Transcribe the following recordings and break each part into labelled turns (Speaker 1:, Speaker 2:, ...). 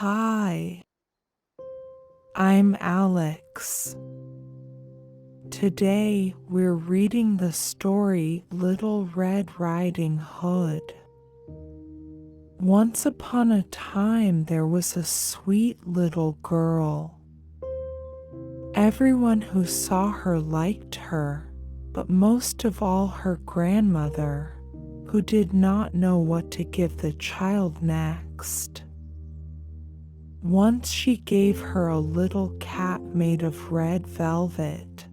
Speaker 1: Hi, I'm Alex. Today we're reading the story Little Red Riding Hood. Once upon a time there was a sweet little girl. Everyone who saw her liked her, but most of all her grandmother, who did not know what to give the child next. Once she gave her a little cap made of red velvet,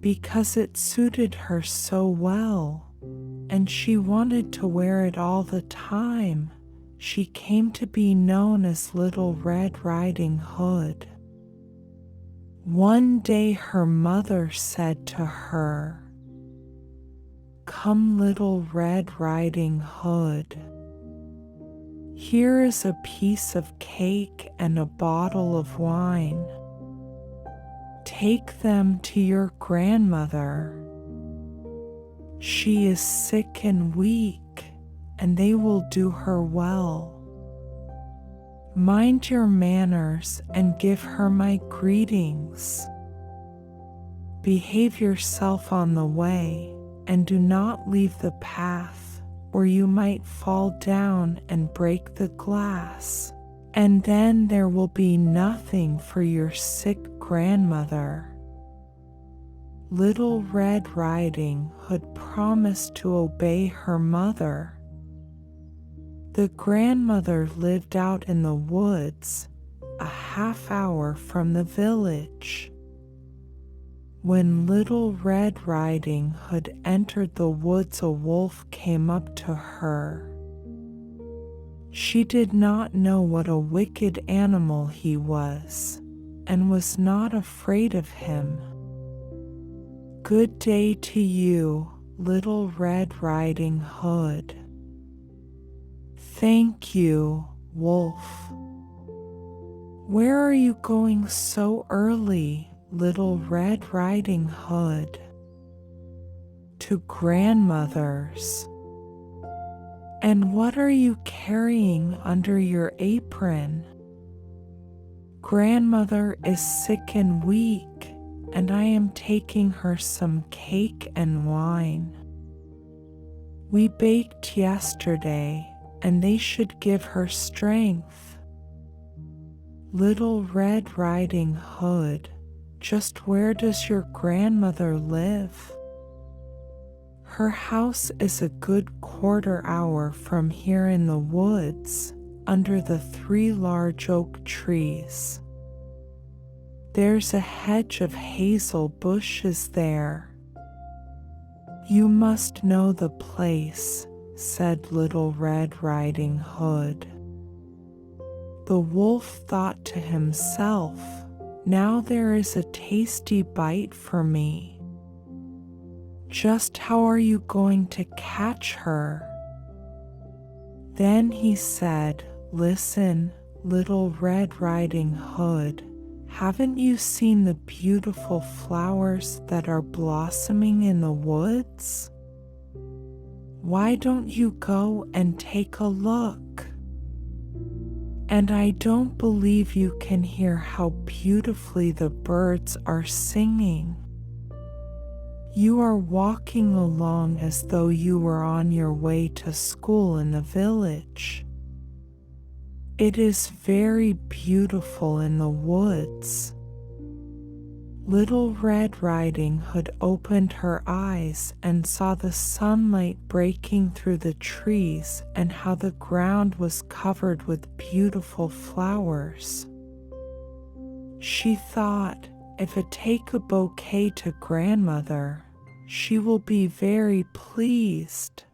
Speaker 1: because it suited her so well, and she wanted to wear it all the time. She came to be known as Little Red Riding Hood. One day her mother said to her, "Come, Little Red Riding Hood. Here is a piece of cake and a bottle of wine. Take them to your grandmother. She is sick and weak, and they will do her well. Mind your manners and give her my greetings. Behave yourself on the way, and do not leave the path, or you might fall down and break the glass, and then there will be nothing for your sick grandmother." Little Red Riding Hood promised to obey her mother. The grandmother lived out in the woods, a half hour from the village. When Little Red Riding Hood entered the woods, a wolf came up to her. She did not know what a wicked animal he was, and was not afraid of him. "Good day to you, Little Red Riding Hood." "Thank you, Wolf." "Where are you going so early, Little Red Riding Hood?" "To grandmother's." "And what are you carrying under your apron?" "Grandmother is sick and weak, and I am taking her some cake and wine. We baked yesterday, and they should give her strength." "Little Red Riding Hood, just where does your grandmother live?" "Her house is a good quarter-hour from here in the woods, under the 3 large oak trees. There's a hedge of hazel bushes there." "You must know the place," said Little Red Riding Hood. The wolf thought to himself, "Now there is a tasty bite for me. Just how are you going to catch her?" Then he said, "Listen, Little Red Riding Hood, haven't you seen the beautiful flowers that are blossoming in the woods? Why don't you go and take a look? And I don't believe you can hear how beautifully the birds are singing. You are walking along as though you were on your way to school in the village. It is very beautiful in the woods." Little Red Riding Hood opened her eyes and saw the sunlight breaking through the trees and how the ground was covered with beautiful flowers. She thought, "If I take a bouquet to grandmother, she will be very pleased.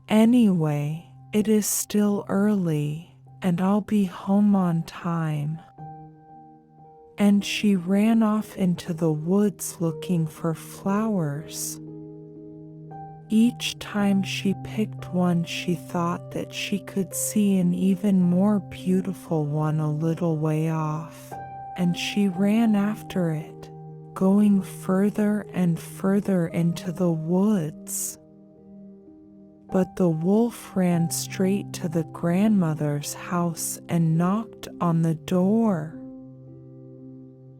Speaker 1: Anyway, it is still early, and I'll be home on time." And she ran off into the woods looking for flowers. Each time she picked one, she thought that she could see an even more beautiful one a little way off, and she ran after it, going further and further into the woods. But the wolf ran straight to the grandmother's house and knocked on the door.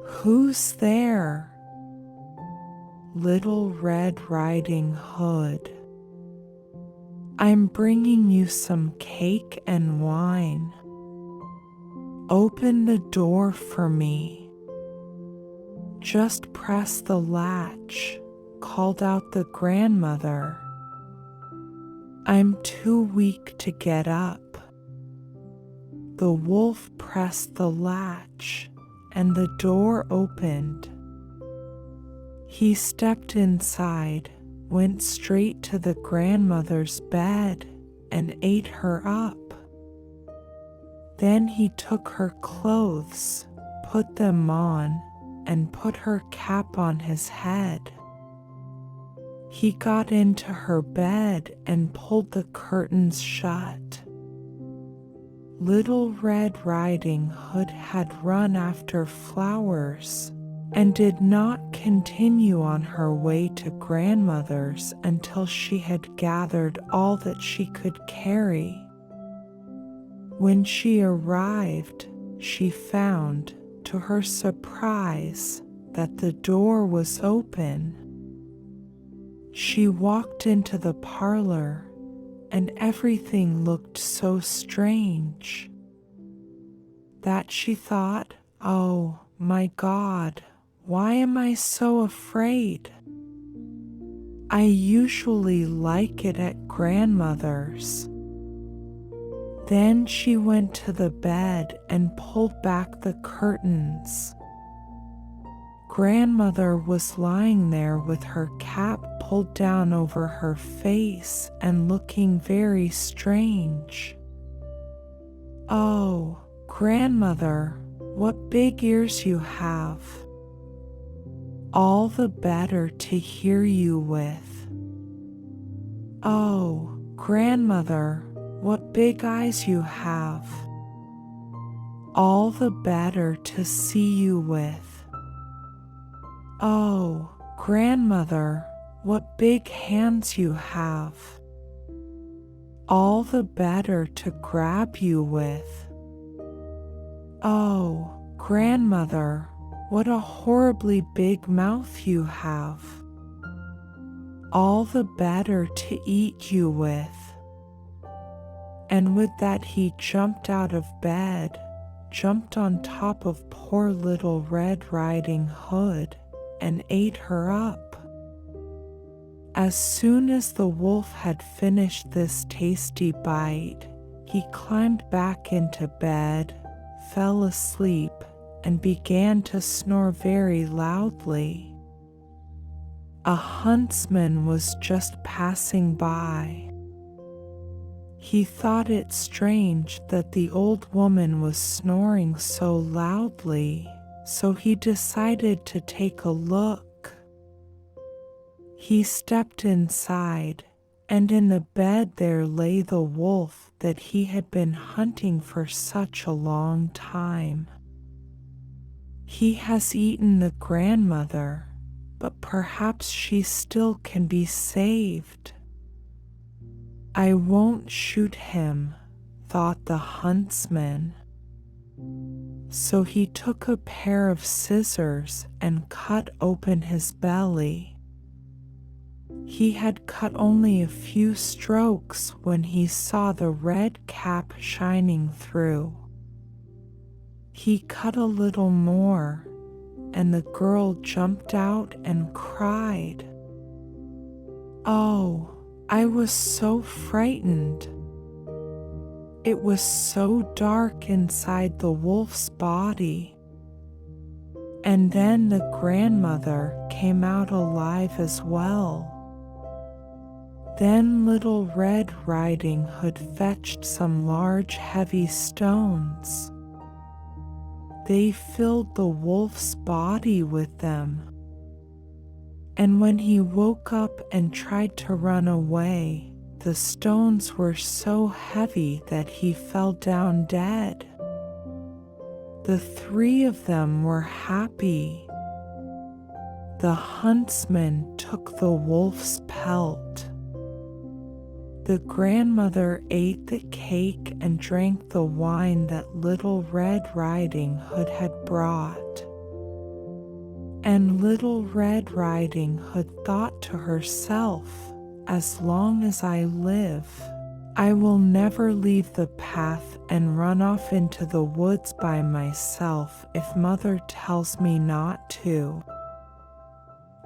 Speaker 1: "Who's there?" "Little Red Riding Hood. I'm bringing you some cake and wine. Open the door for me." "Just press the latch," called out the grandmother. "I'm too weak to get up." The wolf pressed the latch, and the door opened. He stepped inside, went straight to the grandmother's bed, and ate her up. Then he took her clothes, put them on, and put her cap on his head. He got into her bed and pulled the curtains shut. Little Red Riding Hood had run after flowers and did not continue on her way to grandmother's until she had gathered all that she could carry. When she arrived, she found, to her surprise, that the door was open. She walked into the parlor, and everything looked so strange that she thought, "Oh, my God, why am I so afraid? I usually like it at grandmother's." Then she went to the bed and pulled back the curtains. Grandmother was lying there with her cap pulled down over her face and looking very strange. "Oh, grandmother, what big ears you have! All the better to hear you with." "Oh, grandmother, what big eyes you have! All the better to see you with." "Oh, grandmother, what big hands you have! All the better to grab you with." "Oh, grandmother, what a horribly big mouth you have! All the better to eat you with." And with that he jumped out of bed, jumped on top of poor Little Red Riding Hood, and ate her up. As soon as the wolf had finished this tasty bite, he climbed back into bed, fell asleep, and began to snore very loudly. A huntsman was just passing by. He thought it strange that the old woman was snoring so loudly, so he decided to take a look. He stepped inside, and in the bed there lay the wolf that he had been hunting for such a long time. He has eaten the grandmother, but perhaps she still can be saved. "I won't shoot him," thought the huntsman. So he took a pair of scissors and cut open his belly. He had cut only a few strokes when he saw the red cap shining through. He cut a little more, and the girl jumped out and cried. "Oh, I was so frightened. It was so dark inside the wolf's body." And then the grandmother came out alive as well. Then Little Red Riding Hood fetched some large heavy stones. They filled the wolf's body with them. And when he woke up and tried to run away, the stones were so heavy that he fell down dead. The three of them were happy. The huntsman took the wolf's pelt. The grandmother ate the cake and drank the wine that Little Red Riding Hood had brought. And Little Red Riding Hood thought to herself, "As long as I live, I will never leave the path and run off into the woods by myself if Mother tells me not to."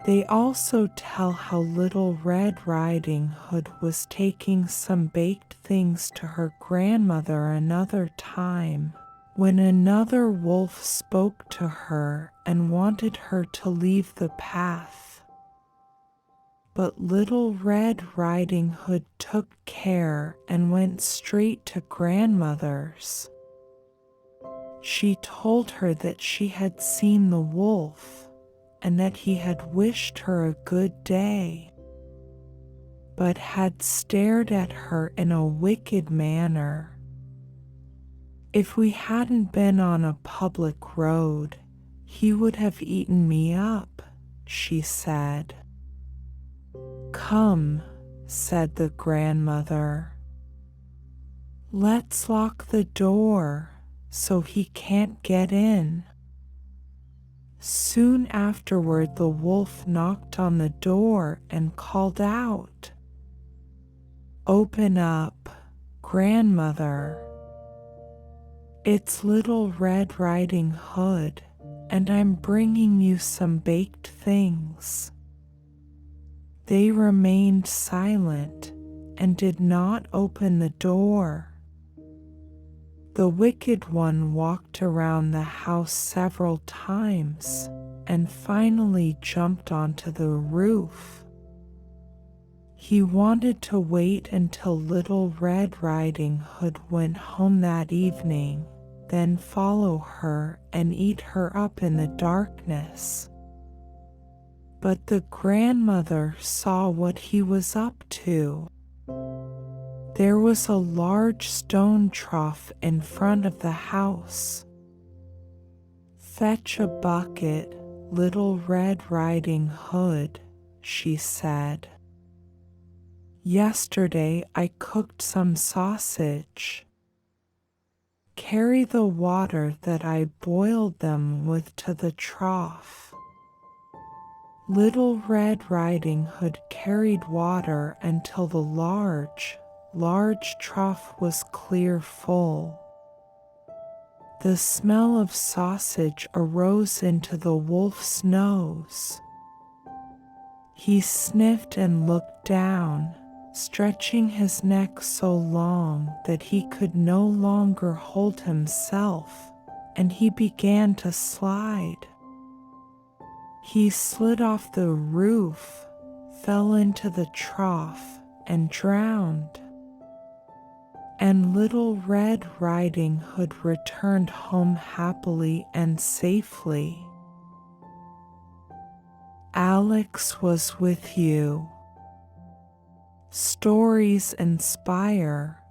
Speaker 1: They also tell how Little Red Riding Hood was taking some baked things to her grandmother another time, when another wolf spoke to her and wanted her to leave the path. But Little Red Riding Hood took care and went straight to grandmother's. She told her that she had seen the wolf and that he had wished her a good day, but had stared at her in a wicked manner. "If we hadn't been on a public road, he would have eaten me up," she said. "Come," said the grandmother. "Let's lock the door so he can't get in." Soon afterward, the wolf knocked on the door and called out, "Open up, grandmother. It's Little Red Riding Hood, and I'm bringing you some baked things." They remained silent and did not open the door. The wicked one walked around the house several times and finally jumped onto the roof. He wanted to wait until Little Red Riding Hood went home that evening, then follow her and eat her up in the darkness. But the grandmother saw what he was up to. There was a large stone trough in front of the house. "Fetch a bucket, Little Red Riding Hood," she said. "Yesterday I cooked some sausage. Carry the water that I boiled them with to the trough." Little Red Riding Hood carried water until the large trough was clear full. The smell of sausage arose into the wolf's nose. He sniffed and looked down, stretching his neck so long that he could no longer hold himself, and he began to slide. He slid off the roof, fell into the trough, and drowned. And Little Red Riding Hood returned home happily and safely. Alex was with you. Stories inspire.